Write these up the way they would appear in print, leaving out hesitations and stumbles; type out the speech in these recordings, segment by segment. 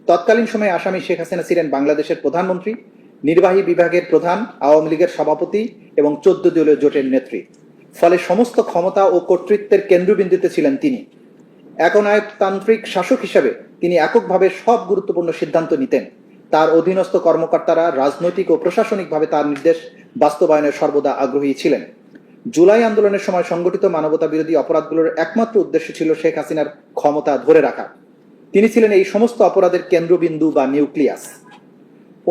তৎকালীন সময়ে আসামি শেখ হাসিনা ছিলেন বাংলাদেশের প্রধানমন্ত্রী, নির্বাহী বিভাগের প্রধান, আওয়ামী লীগের সভাপতি এবং 14 দলীয় জোটের নেত্রী। ফলে সমস্ত ক্ষমতা ও কর্তৃত্বের কেন্দ্রবিন্দুতে ছিলেন তিনি। একনায়কতান্ত্রিক শাসক হিসেবে তিনি এককভাবে সব গুরুত্বপূর্ণ সিদ্ধান্ত নিতেন। তার অধীনস্থ কর্মকর্তারা রাজনৈতিক ও প্রশাসনিকভাবে তার নির্দেশ বাস্তবায়নের সর্বদা আগ্রহী ছিলেন। জুলাই আন্দোলনের সময় সংগঠিত মানবতা বিরোধী অপরাধগুলোর একমাত্র উদ্দেশ্য ছিল শেখ হাসিনার ক্ষমতা ধরে রাখা। তিনি ছিলেন এই সমস্ত অপরাধের কেন্দ্রবিন্দু বা নিউক্লিয়াস।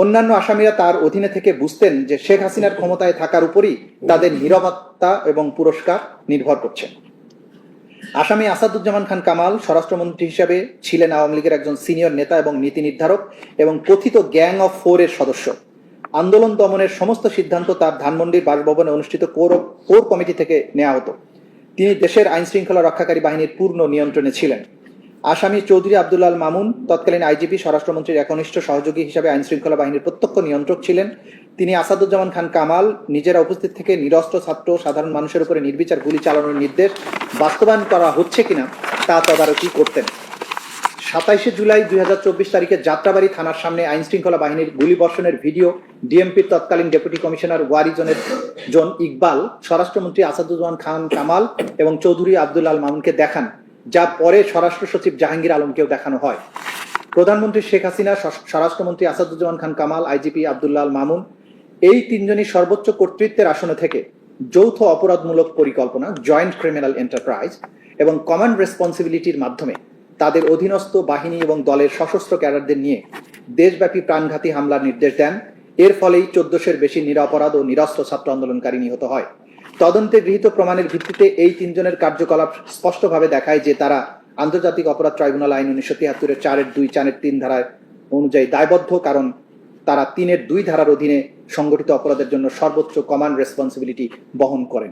অন্যান্য আসামিরা তার অধীনে থেকে বুঝতেন যে শেখ হাসিনার ক্ষমতায় থাকার উপরই তাদের নিরাপত্তা এবং পুরস্কার নির্ভর করছে। আসামি আসাদুজ্জামান খান কামাল স্বরাষ্ট্রমন্ত্রী হিসেবে ছিলেন আওয়ামী লীগের একজন সিনিয়র নেতা এবং নীতি নির্ধারক এবং কথিত গ্যাং অফ 4 এর সদস্য। আন্দোলন দমনের সমস্ত সিদ্ধান্ত তার ধানমন্ডির বাসভবনে অনুষ্ঠিত কোর কমিটি থেকে নেওয়া হতো। তিনি দেশের আইন শৃঙ্খলা রক্ষাকারী বাহিনীর পূর্ণ নিয়ন্ত্রণে ছিলেন। আসামি চৌধুরী আব্দুল্লাহ মামুন তৎকালীন আইজিপি স্বরাষ্ট্রমন্ত্রীর একনিষ্ঠ সহযোগী হিসাবে আইন শৃঙ্খলা বাহিনীর প্রত্যক্ষ নিয়ন্ত্রক ছিলেন। তিনি আসাদুজ্জামান খান কামাল নিজেরা উপস্থিত থেকে নিরস্ত্র ছাত্র সাধারণ মানুষের উপরে নির্বিচার গুলি চালানোর নির্দেশ বাস্তবায়ন করা হচ্ছে কিনা তা তদারকি করতেন। 27 জুলাই 2024 তারিখে যাত্রাবাড়ি থানার সামনে আইন শৃঙ্খলা বাহিনীর গুলিবর্ষণের ভিডিও ডিএমপির তৎকালীন ডেপুটি কমিশনার ওয়ারি জোন ইকবাল স্বরাষ্ট্রমন্ত্রী আসাদুজ্জামান খান কামাল এবং চৌধুরী আব্দুল্লাহ মামুনকে দেখান, যা পরে স্বরাষ্ট্র সচিব জাহাঙ্গীর আলমকেও দেখানো হয়। প্রধানমন্ত্রী শেখ হাসিনা, স্বরাষ্ট্রমন্ত্রী আসাদুজ্জামান খান কামাল, আইজিপি আব্দুল্লাহ মামুন এই তিনজনই সর্বোচ্চ কর্তৃত্বের আসনে থেকে যৌথ অপরাধমূলক পরিকল্পনা, জয়েন্ট ক্রিমিনাল এন্টারপ্রাইজ এবং কমান্ড রেসপন্সিবিলিটির মাধ্যমে তাদের অধীনস্থ বাহিনী এবং দলের সশস্ত্র ক্যাডারদের নিয়ে দেশব্যাপী প্রাণঘাতী হামলার নির্দেশ দেন। এর ফলেই 1400-এর বেশি নিরপরাধ ও নিরস্ত্র ছাত্র আন্দোলনকারী নিহত হয়। তদন্তে গৃহীত প্রমাণের ভিত্তিতে এই তিনজনের কার্যকলাপ স্পষ্টভাবে দেখায় যে তারা আন্তর্জাতিক অপরাধ ট্রাইব্যুনাল আইন 1973-এর 4-2, 4-3 ধারার অনুযায়ী দায়বদ্ধ, কারণ তারা 3-2 ধারার অধীনে সংগঠিত অপরাধের জন্য সর্বোচ্চ কমান্ড রেসপন্সিবিলিটি বহন করেন।